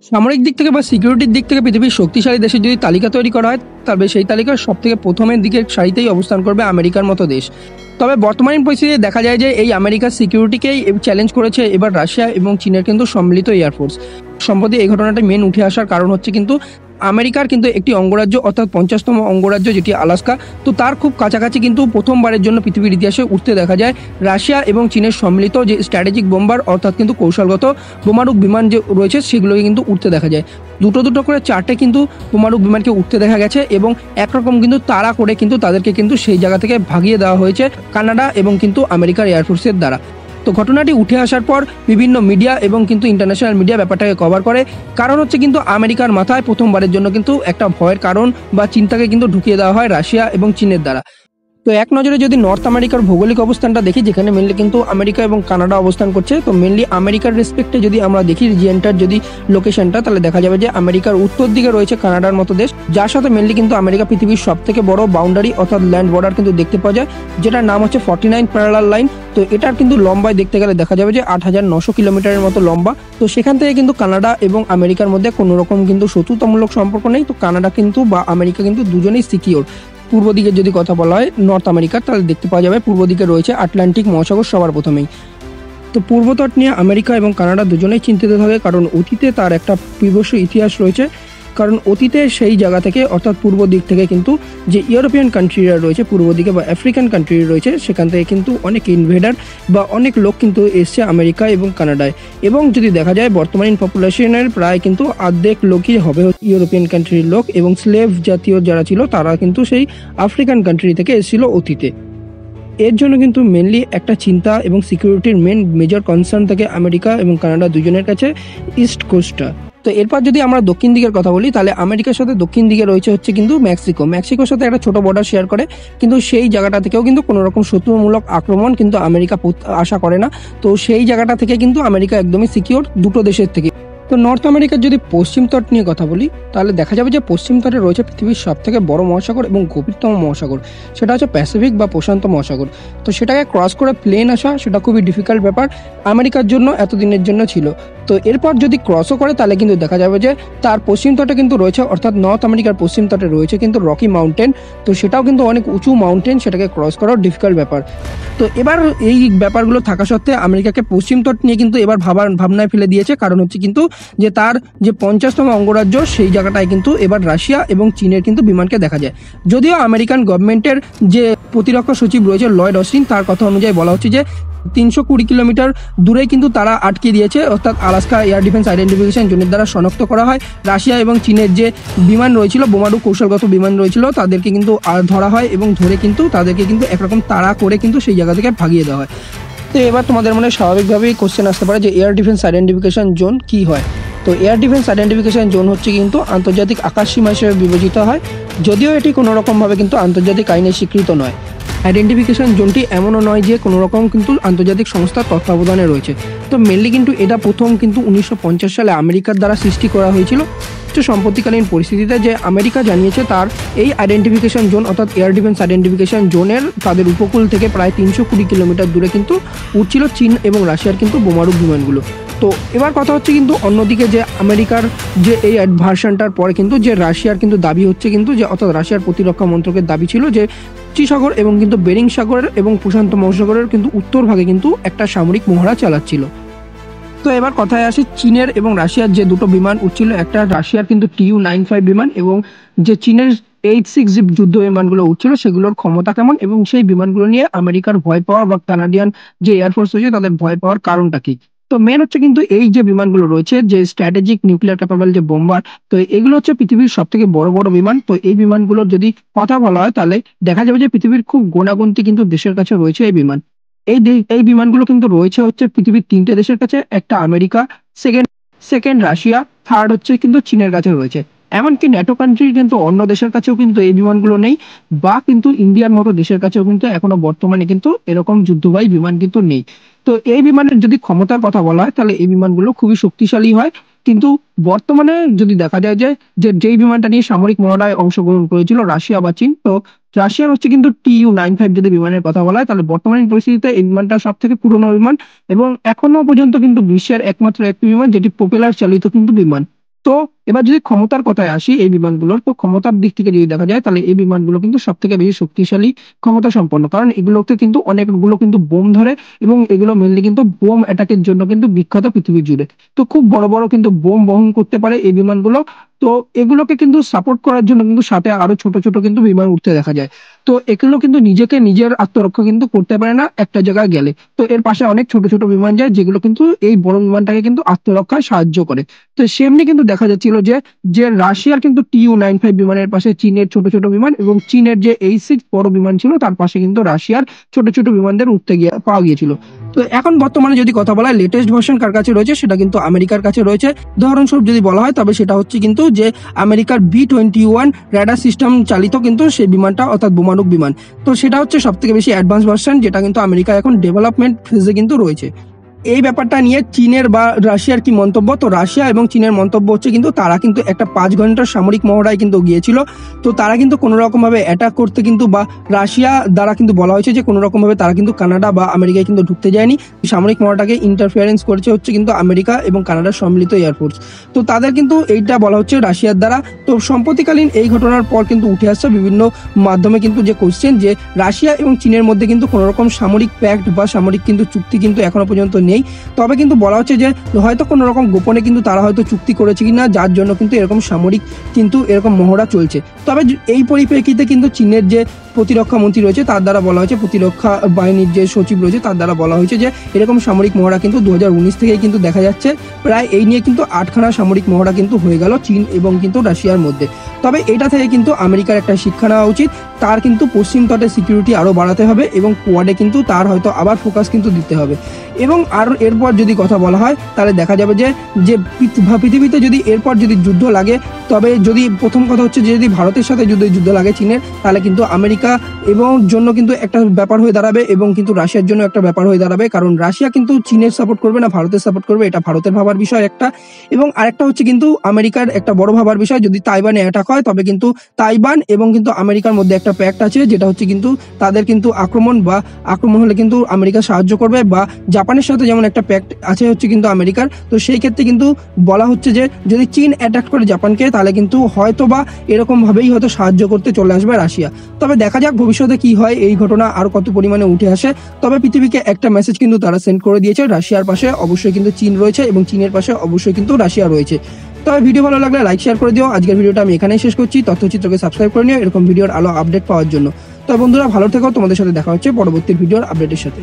সামরিক দিক থেকে বা সিকিউরিটির দিক থেকে পৃথিবীর শক্তিশালী দেশের যদি তালিকা তৈরি করা হয়, তবে সেই তালিকার সবথেকে প্রথমের দিকের সারিতেই অবস্থান করবে আমেরিকার মতো দেশ। তবে বর্তমানে পরিস্থিতিতে দেখা যায় যে এই আমেরিকার সিকিউরিটিকেই চ্যালেঞ্জ করেছে এবার রাশিয়া এবং চীনের কিন্তু সম্মিলিত এয়ারফোর্স। সম্প্রতি এই ঘটনাটা মেন উঠে আসার কারণ হচ্ছে কিন্তু আমেরিকার কিন্তু একটি অঙ্গরাজ্য অর্থাৎ 50তম অঙ্গরাজ্য যেটি আলাস্কা, তো তার খুব কাছাকাছি কিন্তু প্রথমবারের জন্য পৃথিবীর ইতিহাসে উঠতে দেখা যায় রাশিয়া এবং চীনের সম্মিলিত যে স্ট্র্যাটেজিক বোম্বার অর্থাৎ কিন্তু কৌশলগত বোমারুক বিমান যে রয়েছে সেগুলোকে কিন্তু উঠতে দেখা যায়। দুটো দুটো করে চারটে কিন্তু বোমারুক বিমানকে উঠতে দেখা গেছে এবং একরকম কিন্তু তাড়া করে কিন্তু তাদেরকে কিন্তু সেই জায়গা থেকে ভাগিয়ে দেওয়া হয়েছে কানাডা এবং কিন্তু আমেরিকার এয়ারফোর্সের দ্বারা। তো ঘটনাটি উঠে আসার পর বিভিন্ন মিডিয়া এবং কিন্তু ইন্টারন্যাশনাল মিডিয়া ব্যাপারটাকে কভার করে, কারণ হচ্ছে কিন্তু আমেরিকার মাথায় প্রথমবারের জন্য কিন্তু একটা ভয়ের কারণ বা চিন্তাকে কিন্তু ঢুকিয়ে দেওয়া হয় রাশিয়া এবং চীনের দ্বারা। তো এক নজরে যদি নর্থ আমেরিকার ভৌগোলিক অবস্থানটা দেখি, যেখানে মেনলি কিন্তু আমেরিকা এবং কানাডা অবস্থান করছে, তো মেনলি আমেরিকার রেসপেক্টে যদি আমরা দেখি রিজিয়নটার যদি লোকেশনটা, তাহলে দেখা যাবে যে আমেরিকার উত্তর দিকে রয়েছে কানাডার মতো দেশ, যার সাথে মেনলি কিন্তু আমেরিকা পৃথিবীর সব থেকে বড় বাউন্ডারি অর্থাৎ ল্যান্ড বর্ডার কিন্তু দেখতে পাওয়া যায়, যেটার নাম হচ্ছে 49 প্যারালাল লাইন। তো এটার কিন্তু লম্বায় দেখতে গেলে দেখা যাবে যে 8,900 কিলোমিটারের মতো লম্বা। তো সেখান থেকে কিন্তু কানাডা এবং আমেরিকার মধ্যে কোনো রকম কিন্তু শত্রুতামূলক সম্পর্ক নেই। তো কানাডা কিন্তু বা আমেরিকা কিন্তু দুজনেই সিকিওর। পূর্ব দিকের যদি কথা বলা হয় নর্থ আমেরিকার, তাহলে দেখতে পাওয়া যাবে পূর্ব দিকে রয়েছে আটলান্টিক মহাসাগর সবার প্রথমেই। তো পূর্বতট নিয়ে আমেরিকা এবং কানাডা দুজনেই চিন্তিত থাকে, কারণ অতীতে তার একটা বিভৎস ইতিহাস রয়েছে। কারণ অতীতে সেই জায়গা থেকে অর্থাৎ পূর্ব দিক থেকে কিন্তু যে ইউরোপিয়ান কান্ট্রিরা রয়েছে পূর্ব দিকে বা আফ্রিকান কান্ট্রি রয়েছে, সেখান থেকে কিন্তু অনেক ইনভেডার বা অনেক লোক কিন্তু এসছে আমেরিকা এবং কানাডায়। এবং যদি দেখা যায় বর্তমান পপুলেশনের প্রায় কিন্তু অর্ধেক লোকই হবে ইউরোপিয়ান কান্ট্রির লোক, এবং স্লেভ জাতীয় যারা ছিল তারা কিন্তু সেই আফ্রিকান কান্ট্রি থেকে এসেছিল অতীতে। এর জন্য কিন্তু মেনলি একটা চিন্তা এবং সিকিউরিটির মেজর কনসার্ন থাকে আমেরিকা এবং কানাডা দুজনের কাছে ইস্ট কোস্টটা। তো এরপর যদি আমরা দক্ষিণ দিকের কথা বলি, তাহলে আমেরিকার সাথে দক্ষিণ দিকে রয়েছে হচ্ছে কিন্তু মেক্সিকোর সাথে একটা ছোট বর্ডার শেয়ার করে, কিন্তু সেই জায়গাটা থেকেও কিন্তু কোনো রকম শত্রুমূলক আক্রমণ কিন্তু আমেরিকা আশা করে না। তো সেই জায়গাটা থেকে কিন্তু আমেরিকা একদমই সিকিওর দুটো দেশের থেকে। তো নর্থ আমেরিকার যদি পশ্চিম তট নিয়ে কথা বলি, তাহলে দেখা যাবে যে পশ্চিম তটে রয়েছে পৃথিবীর সব থেকে বড় মহাসাগর এবং গভীরতম মহাসাগর, সেটা হচ্ছে প্যাসিফিক বা প্রশান্ত মহাসাগর। তো সেটাকে ক্রস করে প্লেন আসা সেটা খুবই ডিফিকাল্ট ব্যাপার আমেরিকার জন্য, এতদিনের জন্য ছিল। তো এরপর যদি ক্রসও করে তাহলে কিন্তু দেখা যাবে যে তার পশ্চিম তটে কিন্তু রয়েছে, অর্থাৎ নর্থ আমেরিকার পশ্চিম তটে রয়েছে কিন্তু রকি মাউন্টেন। তো সেটাও কিন্তু অনেক উঁচু মাউন্টেন, সেটাকে ক্রস করাও ডিফিকাল্ট ব্যাপার। তো এবার এই ব্যাপারগুলো থাকা সত্ত্বে আমেরিকাকে পশ্চিম তট নিয়ে কিন্তু এবার ভাবনায় ফেলে দিয়েছে, কারণ হচ্ছে কিন্তু যে তার যে 50তম অঙ্গরাজ্য সেই জায়গাটায় কিন্তু এবার রাশিয়া এবং চীনের কিন্তু বিমানকে দেখা যায়। যদিও আমেরিকান গভর্নমেন্টের যে প্রতিরক্ষা সচিব রয়েছে লয়েড অস্টিন, তার কথা অনুযায়ী বলা হচ্ছে যে 320 কিলোমিটার দূরে কিন্তু তারা আটকে দিয়েছে, অর্থাৎ আলাস্কা এয়ার ডিফেন্স আইডেন্টিফিকেশন জোনের দ্বারা শনাক্ত করা হয় রাশিয়া এবং চীনের যে বিমান রয়েছিল, বোমারুক কৌশলগত বিমান রয়েছিল, তাদেরকে কিন্তু ধরা হয় এবং ধরে কিন্তু তাদেরকে কিন্তু একরকম তাড়া করে কিন্তু সেই জায়গা থেকে ভাগিয়ে দেওয়া হয়। তো এবার তোমাদের মনে স্বাভাবিকভাবেই কোশ্চেন আসতে পারে যে এয়ার ডিফেন্স আইডেন্টিফিকেশন জোন কি হয়। তো এয়ার ডিফেন্স আইডেন্টিফিকেশন জোন হচ্ছে কিন্তু আন্তর্জাতিক আকাশসীমা হিসেবে বিবেচিত হয়, যদিও এটি কোনো রকমভাবে কিন্তু আন্তর্জাতিক আইনে স্বীকৃত নয়। আইডেন্টিফিকেশন জোনটি এমনও নয় যে কোনো রকম কিন্তু আন্তর্জাতিক সংস্থার তত্ত্বাবধানে রয়েছে। তো মেনলি কিন্তু এটা প্রথম কিন্তু 1950 সালে আমেরিকার দ্বারা সৃষ্টি করা হয়েছিল। তো সম্প্রতিকালীন পরিস্থিতিতে যে আমেরিকা জানিয়েছে তার এই আইডেন্টিফিকেশন জোন অর্থাৎ এয়ার ডিফেন্স আইডেন্টিফিকেশন জোনের তাদের উপকূল থেকে প্রায় 320 কিলোমিটার দূরে কিন্তু উঠছিল চীন এবং রাশিয়ার কিন্তু বোমারুক বিমানগুলো। তো এবার কথা হচ্ছে কিন্তু অন্যদিকে যে আমেরিকার যে এই ভার্সনটার পরে কিন্তু যে রাশিয়ার কিন্তু দাবি হচ্ছে কিন্তু যে অর্থাৎ রাশিয়ার প্রতিরক্ষা মন্ত্রকের দাবি ছিল যে সাগর এবং কিন্তু বেরিং সাগরের এবং প্রশান্ত মহাসাগরের কিন্তু উত্তর ভাগে কিন্তু একটা সামরিক মহড়া চালাচ্ছিল। তো এবার কথায় আসি চীনের এবং রাশিয়ার যে দুটো বিমান উঠছিল, একটা রাশিয়ার কিন্তু TU-95 বিমান এবং যে চীনের H-6 যুদ্ধ বিমানগুলো উঠছিল সেগুলোর ক্ষমতা কেমন এবং সেই বিমানগুলো নিয়ে আমেরিকার ভয় পাওয়া বা কানাডিয়ান যে এয়ারফোর্স রয়েছে তাদের ভয় পাওয়ার কারণটা কি। তো মেন হচ্ছে কিন্তু এই যে বিমানগুলো রয়েছে যে স্ট্র্যাটেজিক নিউক্লিয়ার ক্যাপাবল যে বোম্বার, তো এগুলো হচ্ছে পৃথিবীর সব থেকে বড় বড় বিমান। তো এই বিমানগুলোর যদি কথা বলা হয় তাহলে দেখা যাবে যে পৃথিবীর খুব গোনাগুনতি কিন্তু দেশের কাছে রয়েছে এই বিমান। এই বিমানগুলো কিন্তু রয়েছে হচ্ছে পৃথিবীর 3টে দেশের কাছে, একটা America, second second Russia, third হচ্ছে কিন্তু চীনের কাছে রয়েছে। এমনকি ন্যাটো কান্ট্রির কিন্তু অন্য দেশের কাছেও কিন্তু এই বিমানগুলো নেই, বা কিন্তু ইন্ডিয়ার মতো দেশের কাছেও কিন্তু এখনো বর্তমানে কিন্তু এরকম যুদ্ধবাহী বিমান কিন্তু নেই। তো এই বিমানের যদি ক্ষমতার কথা বলা হয় তাহলে এই বিমানগুলো খুবই শক্তিশালী হয়, কিন্তু বর্তমানে যদি দেখা যায় যে যেই বিমানটা নিয়ে সামরিক মহড়ায় অংশগ্রহণ করেছিল রাশিয়া বা চীন, তো রাশিয়ার হচ্ছে কিন্তু TU-95 যদি বিমানের কথা বলা হয় তাহলে বর্তমানে পরিস্থিতিতে এই বিমানটা সব থেকে পুরনো বিমান এবং এখনো পর্যন্ত কিন্তু বিশ্বের একমাত্র একটি বিমান যেটি প্রপেলার চালিত কিন্তু বিমান। তো এবার যদি ক্ষমতার কথায় আসি এই বিমানগুলোর, তো ক্ষমতার দিক থেকে যদি দেখা যায় তাহলে এই বিমানগুলো কিন্তু সব থেকে বেশি শক্তিশালী ক্ষমতা সম্পন্ন, কারণ এগুলোতে কিন্তু অনেকগুলো কিন্তু বোম ধরে এবং এগুলো মেনলি কিন্তু বোম অ্যাটাকের জন্য কিন্তু বিখ্যাত পৃথিবী জুড়ে। তো খুব বড় বড় কিন্তু বোম বহন করতে পারে এই বিমানগুলো। তো এগুলোকে কিন্তু সাপোর্ট করার জন্য কিন্তু সাথে আরো ছোট ছোট কিন্তু বিমান উঠতে দেখা যায়। তো এগুলো কিন্তু নিজের আত্মরক্ষা কিন্তু করতে পারে না একটা জায়গায় গেলে। তো এর পাশে অনেক ছোট ছোট বিমান যায় যেগুলো কিন্তু এই বড় বিমানটাকে কিন্তু আত্মরক্ষায় সাহায্য করে। তো সেমনি কিন্তু দেখা যাচ্ছিল যে যে রাশিয়ার কিন্তু TU-95 বিমানের পাশে চীনের ছোট ছোট বিমান এবং চীনের যে H-6 বড় বিমান ছিল তার পাশে কিন্তু রাশিয়ার ছোট ছোট বিমানদের উঠতে গিয়ে পাওয়া গিয়েছিল। তো এখন বর্তমানে যদি কথা বলা হয় লেটেস্ট ভার্সন কার কাছে রয়েছে, সেটা কিন্তু আমেরিকার কাছে রয়েছে। উদাহরণস্বরূপ যদি বলা হয় তবে সেটা হচ্ছে কিন্তু যে আমেরিকার B-21 রেডার সিস্টেম চালিত কিন্তু সেই বিমানটা, অর্থাৎ বোমারুক বিমান। তো সেটা হচ্ছে সব থেকে বেশি অ্যাডভান্স ভার্সন, যেটা কিন্তু আমেরিকা এখন ডেভেলপমেন্ট ফেজে কিন্তু রয়েছে। এই ব্যাপারটা নিয়ে চীনের বা রাশিয়ার কি মন্তব্য? তো রাশিয়া এবং চীনের মন্তব্য হচ্ছে কিন্তু তারা কিন্তু একটা 5 ঘন্টার সামরিক মহড়ায় কিন্তু গিয়েছিল। তো তারা কিন্তু কোনো রকম ভাবে অ্যাটাক করতে কিন্তু, বা রাশিয়া দ্বারা কিন্তু বলা হয়েছে যে কোনো রকম ভাবে তারা কিন্তু কানাডা বা আমেরিকায় কিন্তু ঢুকতে যায়নি। সামরিক মহড়াটাকে ইন্টারফিয়ারেন্স করেছে হচ্ছে কিন্তু আমেরিকা এবং কানাডার সম্মিলিত এয়ারফোর্স। তো তাদের কিন্তু এইটা বলা হচ্ছে রাশিয়ার দ্বারা। তো সম্প্রতিকালীন এই ঘটনার পর কিন্তু উঠে আসছে বিভিন্ন মাধ্যমে কিন্তু যে কোশ্চেন, যে রাশিয়া এবং চীনের মধ্যে কিন্তু কোনো রকম সামরিক প্যাক্ট বা সামরিক কিন্তু চুক্তি কিন্তু এখনো পর্যন্ত নেই। তবে কিন্তু বলা হচ্ছে যে হয়তো কোনো রকম গোপনে কিন্তু তারা হয়তো চুক্তি করেছে কিনা, যার জন্য কিন্তু এরকম সামরিক কিন্তু এরকম মহড়া চলছে। তবে এই পরিপ্রেক্ষিতে কিন্তু চীনের যে প্রতিরক্ষা মন্ত্রী রয়েছে তার দ্বারা বলা হয়েছে, প্রতিরক্ষা বাহিনীর যে সচিব রয়েছে তার দ্বারা বলা হয়েছে যে এরকম সামরিক মহড়া কিন্তু 2019 থেকেই কিন্তু দেখা যাচ্ছে। প্রায় এই নিয়ে কিন্তু 8খানা সামরিক মহড়া কিন্তু হয়ে গেল চীন এবং কিন্তু রাশিয়ার মধ্যে। তবে এটা থেকে কিন্তু আমেরিকার একটা শিক্ষা নেওয়া উচিত, তার কিন্তু পশ্চিম তটে সিকিউরিটি আরো বাড়াতে হবে এবং কোয়াডে কিন্তু তার হয়তো আবার ফোকাস কিন্তু দিতে হবে। এবং আর এরপর যদি কথা বলা হয় তাহলে দেখা যাবে যে যে পৃথিবীতে যদি এরপর যদি যুদ্ধ লাগে, তবে যদি প্রথম কথা হচ্ছে যে যদি ভারতের সাথে যুদ্ধ লাগে চীনের, তাহলে কিন্তু আমেরিকা এবং জন্য কিন্তু একটা ব্যাপার হয়ে দাঁড়াবে এবং কিন্তু রাশিয়ার জন্য একটা ব্যাপার হয়ে দাঁড়াবে, কারণ রাশিয়া কিন্তু চীনের সাপোর্ট করবে না, ভারতের সাপোর্ট করবে। এটা ভারতের ভাবার বিষয় একটা। এবং আরেকটা হচ্ছে কিন্তু আমেরিকার একটা বড় ভাবার বিষয়, যদি তাইওয়ানে অ্যাটাক হয় তবে কিন্তু তাইওয়ান এবং কিন্তু আমেরিকার মধ্যে একটা প্যাক্ট আছে, যেটা হচ্ছে কিন্তু তাদের কিন্তু আক্রমণ হলে কিন্তু আমেরিকা সাহায্য করবে, বা জাপানের সাথে যেমন একটা প্যাক্ট আছে হচ্ছে কিন্তু আমেরিকার। তো সেই ক্ষেত্রে কিন্তু বলা হচ্ছে যে যদি চীন অ্যাটাক করে জাপানকে তাহলে কিন্তু হয়তো বা এরকম ভাবেই হয়তো সাহায্য করতে চলে আসবে রাশিয়া। তবে দেখা যাক ভবিষ্যতে কি হয়, এই ঘটনা আর কত পরিমাণে উঠে আসে। তবে পৃথিবীকে একটা মেসেজ কিন্তু তারা সেন্ড করে দিয়েছে, রাশিয়ার পাশে অবশ্যই কিন্তু চীন রয়েছে এবং চীনের পাশে অবশ্যই কিন্তু রাশিয়া রয়েছে। তবে ভিডিও ভালো লাগলে লাইক শেয়ার করে দিও। আজকের ভিডিওটা আমি এখানেই শেষ করছি। তথ্যচিত্রকে সাবস্ক্রাইব করে নিও এরকম ভিডিওর আলো আপডেট পাওয়ার জন্য। তো বন্ধুরা ভালো থেকো, তোমাদের সাথে দেখা হচ্ছে পরবর্তী ভিডিওর আপডেটের সাথে।